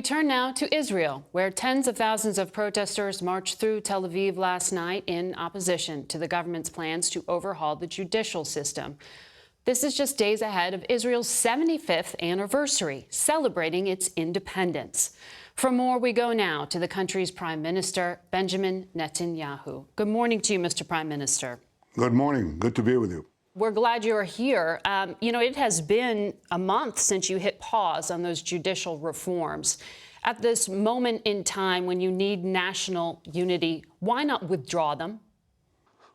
turn now to Israel, where tens of thousands of protesters marched through Tel Aviv last night in opposition to the government's plans to overhaul the judicial system. This is just days ahead of Israel's 75th anniversary, celebrating its independence. For more, we go now to the country's Prime Minister, Benjamin Netanyahu. Good morning to you, Mr. Prime Minister. Good morning. Good to be with you. We're glad you're here. It has been a month since you hit pause on those judicial reforms. At this moment in time when you need national unity, why not withdraw them?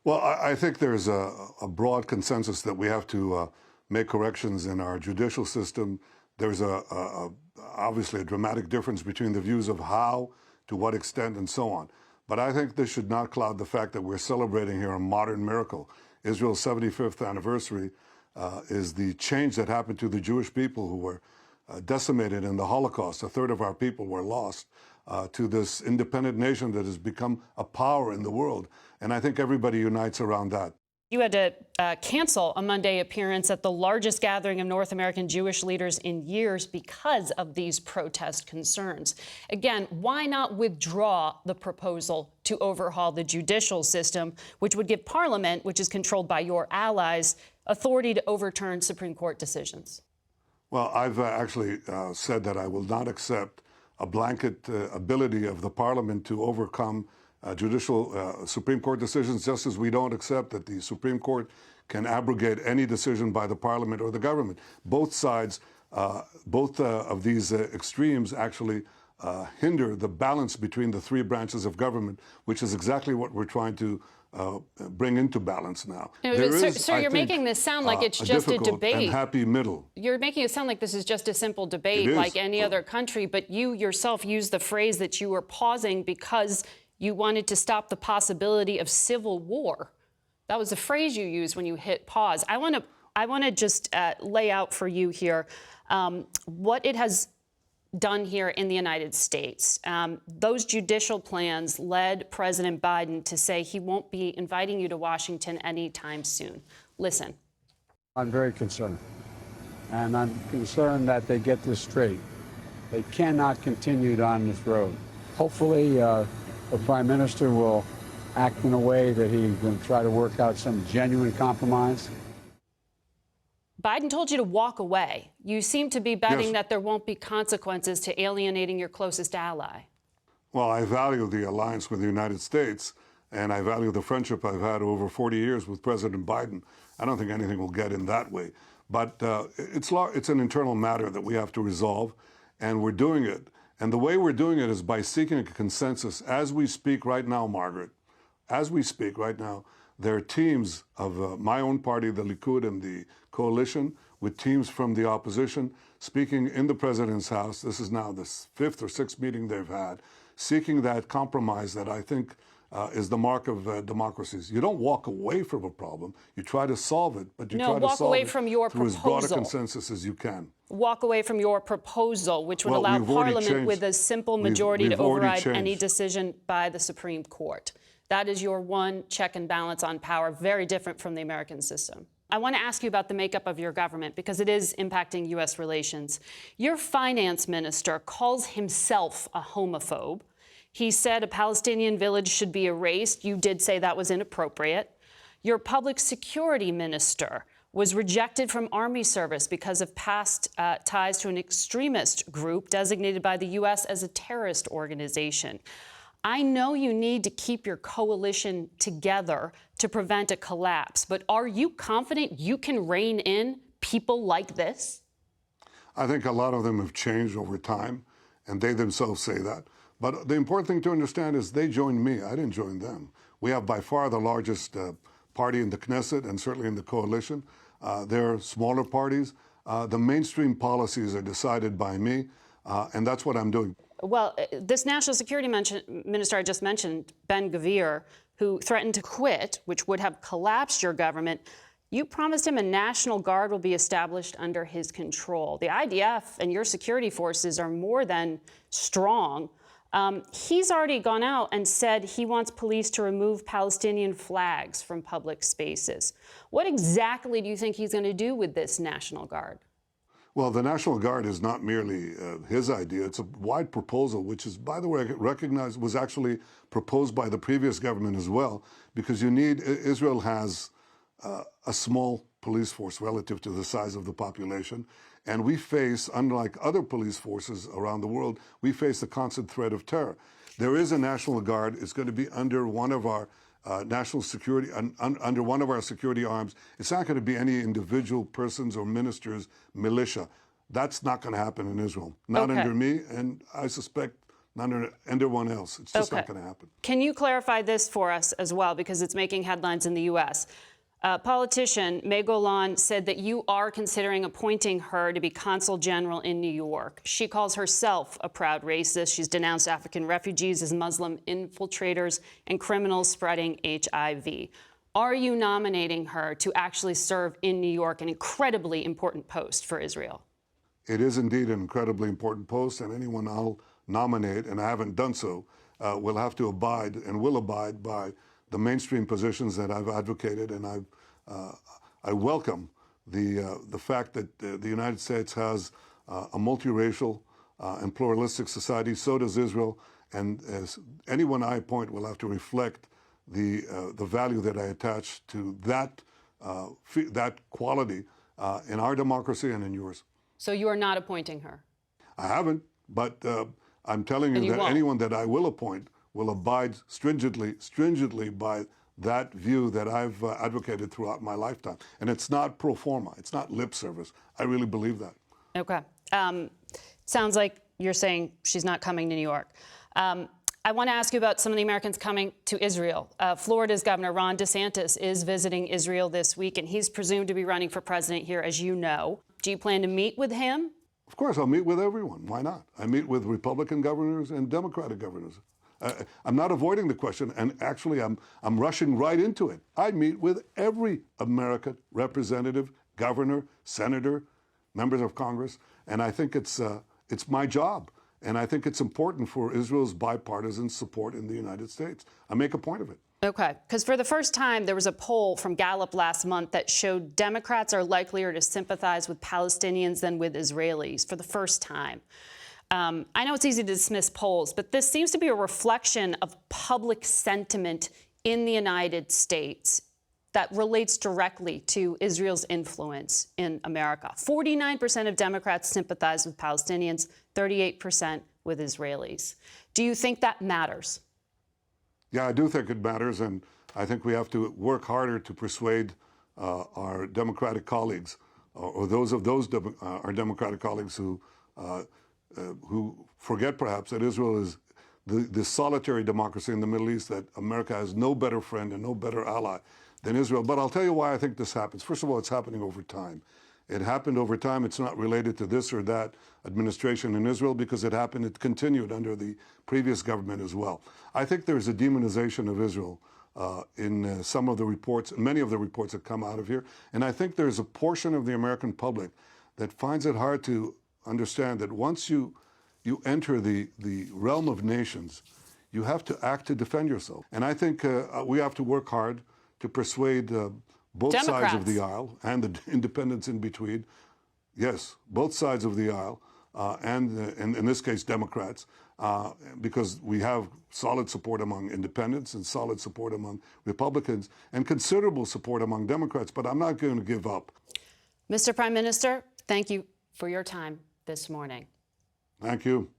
Well, I think there's a broad consensus that we have to make corrections in our judicial system. There's obviously a dramatic difference between the views of how, to what extent, and so on. But I think this should not cloud the fact that we're celebrating here a modern miracle. Israel's 75th anniversary is the change that happened to the Jewish people who were decimated in the Holocaust. A third of our people were lost to this independent nation that has become a power in the world. And I think everybody unites around that. You had to cancel a Monday appearance at the largest gathering of North American Jewish leaders in years because of these protest concerns. Again, why not withdraw the proposal to overhaul the judicial system, which would give Parliament, which is controlled by your allies, authority to overturn Supreme Court decisions? Well, I've actually said that I will not accept a blanket ability of the Parliament to overcome judicial Supreme Court decisions, just as we don't accept that the Supreme Court can abrogate any decision by the Parliament or the government. Both sides, both of these extremes actually hinder the balance between the three branches of government, which is exactly what we're trying to bring into balance now. Sir, you're making this sound like it's just a debate. And happy middle. You're making it sound like this is just a simple debate like any other country, but you yourself used the phrase that you were pausing because you wanted to stop the possibility of civil war. That was the phrase you used when you hit pause. I want to just lay out for you here what it has done here in the United States. Those judicial plans led President Biden to say he won't be inviting you to Washington anytime soon. Listen. I'm very concerned. And I'm concerned that they get this straight. They cannot continue down this road. Hopefully, the Prime Minister will act in a way that he can try to work out some genuine compromise. Biden told you to walk away. You seem to be betting that there won't be consequences to alienating your closest ally. Well, I value the alliance with the United States, and I value the friendship I've had over 40 years with President Biden. I don't think anything will get in that way. But it's an internal matter that we have to resolve, and we're doing it. And the way we're doing it is by seeking a consensus. As we speak right now, Margaret, as we speak right now, there are teams of my own party, the Likud, and the coalition, with teams from the opposition speaking in the president's house. This is now the fifth or sixth meeting they've had, seeking that compromise that I think is the mark of democracies. You don't walk away from a problem. You try to solve it, but you try to solve it through as broad a consensus as you can. Walk away from your proposal, which would allow Parliament with a simple majority to override any decision by the Supreme Court. That is your one check and balance on power, very different from the American system. I want to ask you about the makeup of your government because it is impacting U.S. relations. Your finance minister calls himself a homophobe. He said a Palestinian village should be erased. You did say that was inappropriate. Your public security minister was rejected from Army service because of past ties to an extremist group designated by the U.S. as a terrorist organization. I know you need to keep your coalition together to prevent a collapse, but are you confident you can rein in people like this? I think a lot of them have changed over time, and they themselves say that. But the important thing to understand is they joined me. I didn't join them. We have by far the largest party in the Knesset and certainly in the coalition. There are smaller parties. The mainstream policies are decided by me, and that's what I'm doing. Well, this national security minister I just mentioned, Ben-Gvir, who threatened to quit, which would have collapsed your government, you promised him a National Guard will be established under his control. The IDF and your security forces are more than strong. He's already gone out and said he wants police to remove Palestinian flags from public spaces. What exactly do you think he's going to do with this National Guard? Well, the National Guard is not merely his idea. It's a wide proposal, which is, by the way, recognized, was actually proposed by the previous government as well, because Israel has a small police force relative to the size of the population. And we face, unlike other police forces around the world, we face the constant threat of terror. There is a National Guard. It's going to be under one of our national security, under one of our security arms. It's not going to be any individual persons or ministers' militia. That's not going to happen in Israel. Not under me, and I suspect not under anyone else. It's just not going to happen. Can you clarify this for us as well, because it's making headlines in the U.S.? Politician May Golan said that you are considering appointing her to be consul general in New York. She calls herself a proud racist. She's denounced African refugees as Muslim infiltrators and criminals spreading HIV. Are you nominating her to actually serve in New York, an incredibly important post for Israel? It is indeed an incredibly important post, and anyone I'll nominate, and I haven't done so, will have to abide and will abide by the mainstream positions that I've advocated, and I welcome the fact that the United States has a multiracial and pluralistic society. So does Israel, and as anyone I appoint will have to reflect the value that I attach to that quality in our democracy and in yours. So you are not appointing her? I haven't, but I'm telling you that anyone that I will appoint will abide stringently by that view that I've advocated throughout my lifetime. And it's not pro forma. It's not lip service. I really believe that. Okay. Sounds like you're saying she's not coming to New York. I want to ask you about some of the Americans coming to Israel. Florida's Governor Ron DeSantis is visiting Israel this week, and he's presumed to be running for president here, as you know. Do you plan to meet with him? Of course, I'll meet with everyone. Why not? I meet with Republican governors and Democratic governors. I'm not avoiding the question, and actually I'm rushing right into it. I meet with every American representative, governor, senator, members of Congress, and I think it's my job. And I think it's important for Israel's bipartisan support in the United States. I make a point of it. Okay, because for the first time, there was a poll from Gallup last month that showed Democrats are likelier to sympathize with Palestinians than with Israelis for the first time. I know it's easy to dismiss polls, but this seems to be a reflection of public sentiment in the United States that relates directly to Israel's influence in America. 49% of Democrats sympathize with Palestinians, 38% with Israelis. Do you think that matters? Yeah, I do think it matters, and I think we have to work harder to persuade our Democratic colleagues, or those of our Democratic colleagues who forget perhaps that Israel is the solitary democracy in the Middle East, that America has no better friend and no better ally than Israel. But I'll tell you why I think this happens. First of all, it's happening over time. It happened over time. It's not related to this or that administration in Israel because it continued under the previous government as well. I think there's a demonization of Israel in some of the reports, many of the reports that come out of here. And I think there's a portion of the American public that finds it hard to understand that once you enter the realm of nations, you have to act to defend yourself. And I think we have to work hard to persuade both sides of the aisle and the independents in between. Yes, both sides of the aisle, and in this case, Democrats, because we have solid support among independents and solid support among Republicans and considerable support among Democrats. But I'm not going to give up. Mr. Prime Minister, thank you for your time this morning. Thank you.